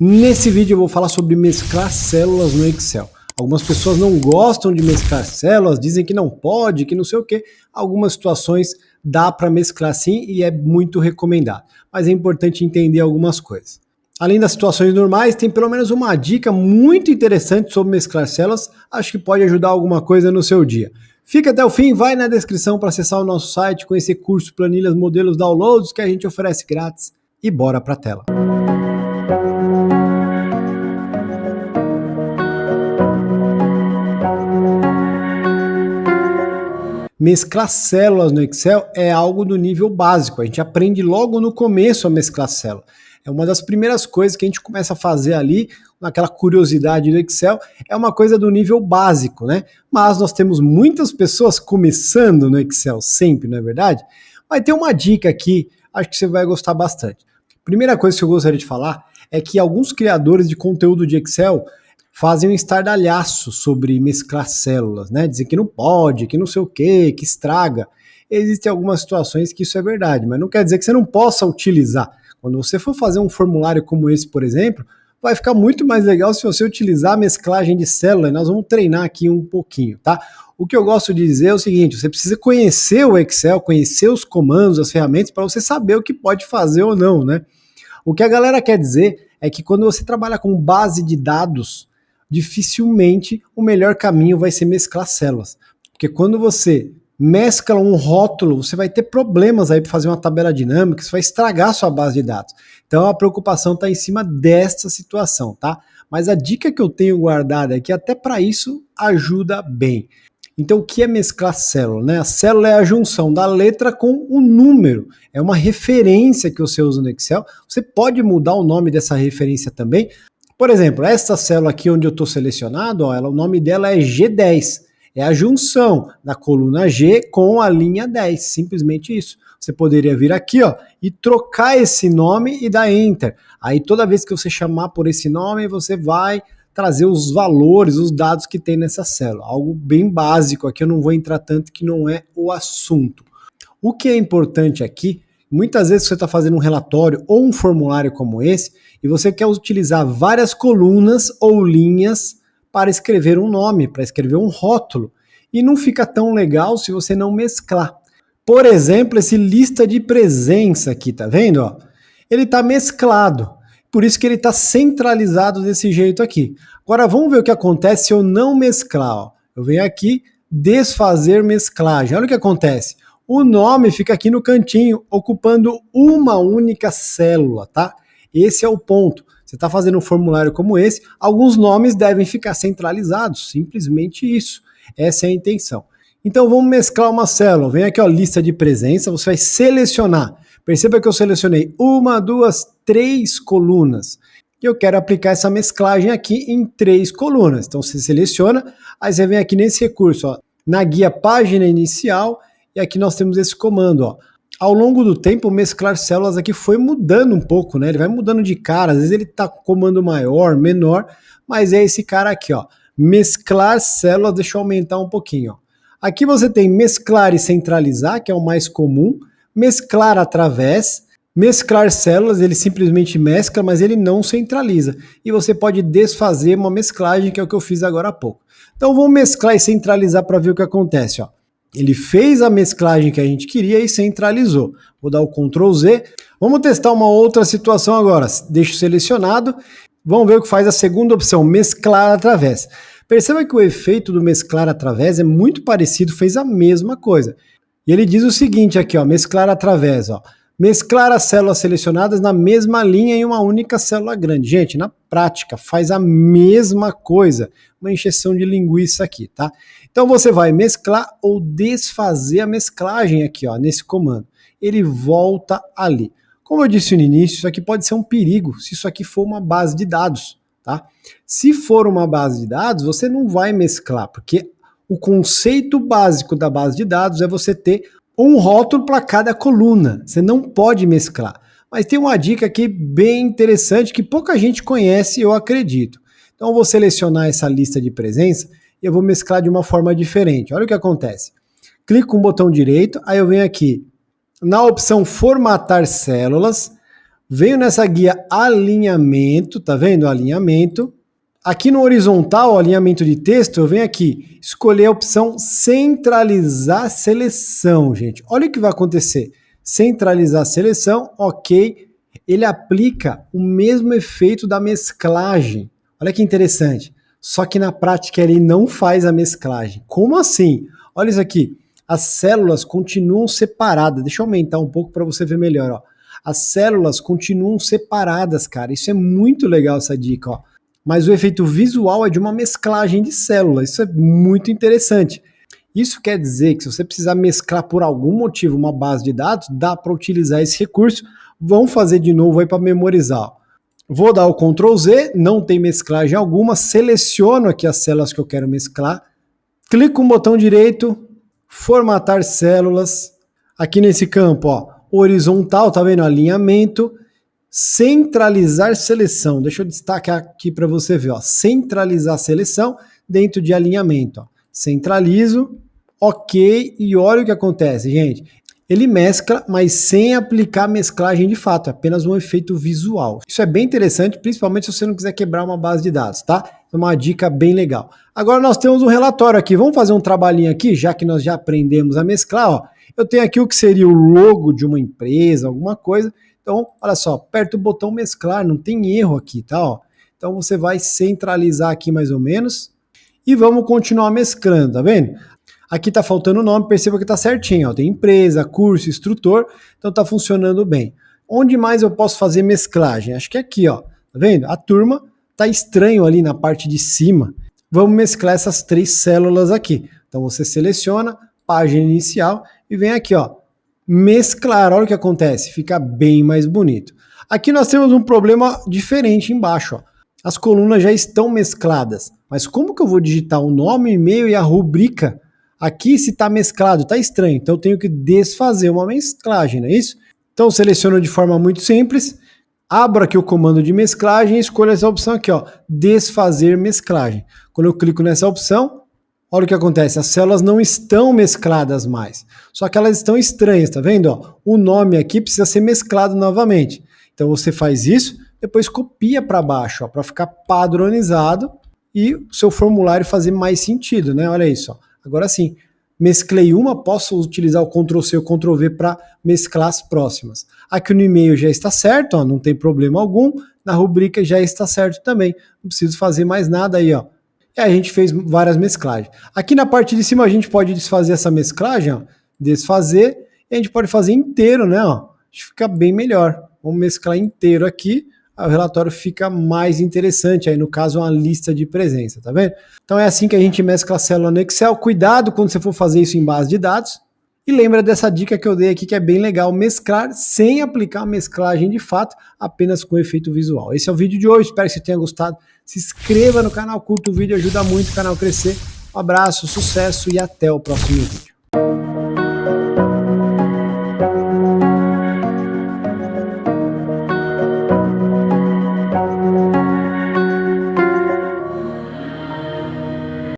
Nesse vídeo eu vou falar sobre mesclar células no Excel. Algumas pessoas não gostam de mesclar células, dizem que não pode, que não sei o que. Algumas situações dá para mesclar sim e é muito recomendado. Mas é importante entender algumas coisas. Além das situações normais, tem pelo menos uma dica muito interessante sobre mesclar células. Acho que pode ajudar alguma coisa no seu dia. Fica até o fim, vai na descrição para acessar o nosso site, conhecer cursos, planilhas, modelos, downloads que a gente oferece grátis e bora para a tela. Mesclar células no Excel é algo do nível básico, a gente aprende logo no começo a mesclar célula. É uma das primeiras coisas que a gente começa a fazer ali, naquela curiosidade do Excel, é uma coisa do nível básico, né? Mas nós temos muitas pessoas começando no Excel sempre, não é verdade? Mas tem uma dica aqui, acho que você vai gostar bastante. Primeira coisa que eu gostaria de falar é que alguns criadores de conteúdo de Excel fazem um estardalhaço sobre mesclar células, né? Dizem que não pode, que não sei o que estraga. Existem algumas situações que isso é verdade, mas não quer dizer que você não possa utilizar. Quando você for fazer um formulário como esse, por exemplo, vai ficar muito mais legal se você utilizar a mesclagem de células. Nós vamos treinar aqui um pouquinho, tá? O que eu gosto de dizer é o seguinte, você precisa conhecer o Excel, conhecer os comandos, as ferramentas, para você saber o que pode fazer ou não, né? O que a galera quer dizer é que quando você trabalha com base de dados, dificilmente o melhor caminho vai ser mesclar células. Porque quando você mescla um rótulo, você vai ter problemas aí para fazer uma tabela dinâmica, isso vai estragar a sua base de dados. Então a preocupação está em cima desta situação, tá? Mas a dica que eu tenho guardada é que até para isso ajuda bem. Então o que é mesclar célula, né? A célula é a junção da letra com o número, é uma referência que você usa no Excel. Você pode mudar o nome dessa referência também. Por exemplo, essa célula aqui onde eu estou selecionado, ó, o nome dela é G10. É a junção da coluna G com a linha 10, simplesmente isso. Você poderia vir aqui, ó, e trocar esse nome e dar Enter. Aí toda vez que você chamar por esse nome, você vai trazer os valores, os dados que tem nessa célula. Algo bem básico aqui, eu não vou entrar tanto que não é o assunto. O que é importante aqui, muitas vezes você está fazendo um relatório ou um formulário como esse e você quer utilizar várias colunas ou linhas para escrever um nome, para escrever um rótulo. E não fica tão legal se você não mesclar. Por exemplo, esse lista de presença aqui, tá vendo? Ó? Ele está mesclado. Por isso que ele está centralizado desse jeito aqui. Agora vamos ver o que acontece se eu não mesclar. Ó. Eu venho aqui, desfazer mesclagem. Olha o que acontece. O nome fica aqui no cantinho, ocupando uma única célula, tá? Esse é o ponto. Você está fazendo um formulário como esse, alguns nomes devem ficar centralizados, simplesmente isso. Essa é a intenção. Então vamos mesclar uma célula. Vem aqui, ó, lista de presença, você vai selecionar. Perceba que eu selecionei 1, 2, 3 colunas. E eu quero aplicar essa mesclagem aqui em 3 colunas. Então você seleciona, aí você vem aqui nesse recurso, ó, na guia página inicial, e aqui nós temos esse comando, ó. Ao longo do tempo, o mesclar células aqui foi mudando um pouco, né? Ele vai mudando de cara, às vezes ele tá com comando maior, menor, mas é esse cara aqui, ó. Mesclar células, deixa eu aumentar um pouquinho, ó. Aqui você tem mesclar e centralizar, que é o mais comum, mesclar através, mesclar células, ele simplesmente mescla, mas ele não centraliza. E você pode desfazer uma mesclagem, que é o que eu fiz agora há pouco. Então vamos mesclar e centralizar para ver o que acontece, ó. Ele fez a mesclagem que a gente queria e centralizou. Vou dar o Ctrl Z. Vamos testar uma outra situação agora. Deixo selecionado. Vamos ver o que faz a segunda opção, mesclar através. Perceba que o efeito do mesclar através é muito parecido, fez a mesma coisa. E ele diz o seguinte aqui, ó, mesclar através, ó. Mesclar as células selecionadas na mesma linha em uma única célula grande. Gente, na prática, faz a mesma coisa. Uma encheção de linguiça aqui, tá? Então você vai mesclar ou desfazer a mesclagem aqui, ó, nesse comando. Ele volta ali. Como eu disse no início, isso aqui pode ser um perigo se isso aqui for uma base de dados, tá? Se for uma base de dados, você não vai mesclar, porque o conceito básico da base de dados é você ter um rótulo para cada coluna. Você não pode mesclar. Mas tem uma dica aqui bem interessante que pouca gente conhece, eu acredito. Então eu vou selecionar essa lista de presença e eu vou mesclar de uma forma diferente. Olha o que acontece. Clico com o botão direito, aí eu venho aqui na opção formatar células, venho nessa guia alinhamento, tá vendo? Alinhamento. Aqui no horizontal, alinhamento de texto, eu venho aqui escolher a opção centralizar seleção, gente. Olha o que vai acontecer. Centralizar seleção, ok. Ele aplica o mesmo efeito da mesclagem. Olha que interessante. Só que na prática ele não faz a mesclagem. Como assim? Olha isso aqui. As células continuam separadas. Deixa eu aumentar um pouco para você ver melhor. Ó. As células continuam separadas, cara. Isso é muito legal, essa dica. Ó. Mas o efeito visual é de uma mesclagem de células. Isso é muito interessante. Isso quer dizer que se você precisar mesclar por algum motivo uma base de dados, dá para utilizar esse recurso. Vamos fazer de novo aí para memorizar. Ó. Vou dar o Ctrl Z, não tem mesclagem alguma, seleciono aqui as células que eu quero mesclar, clico com o botão direito, formatar células, aqui nesse campo, ó, horizontal, tá vendo? Alinhamento, centralizar seleção, deixa eu destacar aqui para você ver, ó, centralizar seleção dentro de alinhamento, ó. Centralizo, ok, e olha o que acontece, gente. Ele mescla, mas sem aplicar mesclagem de fato, é apenas um efeito visual. Isso é bem interessante, principalmente se você não quiser quebrar uma base de dados, tá? É uma dica bem legal. Agora nós temos um relatório aqui, vamos fazer um trabalhinho aqui, já que nós já aprendemos a mesclar, ó. Eu tenho aqui o que seria o logo de uma empresa, alguma coisa. Então, olha só, aperta o botão mesclar, não tem erro aqui, tá? Ó. Então você vai centralizar aqui mais ou menos e vamos continuar mesclando, tá vendo? Aqui tá faltando o nome, perceba que tá certinho, ó. Tem empresa, curso, instrutor, então tá funcionando bem. Onde mais eu posso fazer mesclagem? Acho que é aqui, ó. Tá vendo? A turma tá estranho ali na parte de cima. Vamos mesclar essas 3 células aqui. Então você seleciona, página inicial e vem aqui, ó. Mesclar, olha o que acontece, fica bem mais bonito. Aqui nós temos um problema diferente embaixo, ó. As colunas já estão mescladas, mas como que eu vou digitar o nome, e-mail e a rubrica? Aqui se está mesclado, está estranho, então eu tenho que desfazer uma mesclagem, não é isso? Então seleciono de forma muito simples, abro aqui o comando de mesclagem e escolho essa opção aqui, ó, desfazer mesclagem. Quando eu clico nessa opção, olha o que acontece, as células não estão mescladas mais, só que elas estão estranhas, tá vendo? Ó, o nome aqui precisa ser mesclado novamente. Então você faz isso, depois copia para baixo, para ficar padronizado e o seu formulário fazer mais sentido, né? Olha isso, ó. Agora sim, mesclei uma, posso utilizar o Ctrl+C ou Ctrl+V para mesclar as próximas. Aqui no e-mail já está certo, ó, não tem problema algum. Na rubrica já está certo também. Não preciso fazer mais nada aí, ó. E a gente fez várias mesclagens. Aqui na parte de cima a gente pode desfazer essa mesclagem, ó, desfazer, e a gente pode fazer inteiro, né? Ó. Acho que fica bem melhor. Vamos mesclar inteiro aqui. O relatório fica mais interessante, aí no caso uma lista de presença, tá vendo? Então é assim que a gente mescla a célula no Excel, cuidado quando você for fazer isso em base de dados, e lembra dessa dica que eu dei aqui que é bem legal, mesclar sem aplicar a mesclagem de fato, apenas com efeito visual. Esse é o vídeo de hoje, espero que você tenha gostado, se inscreva no canal, curta o vídeo, ajuda muito o canal a crescer, um abraço, sucesso e até o próximo vídeo.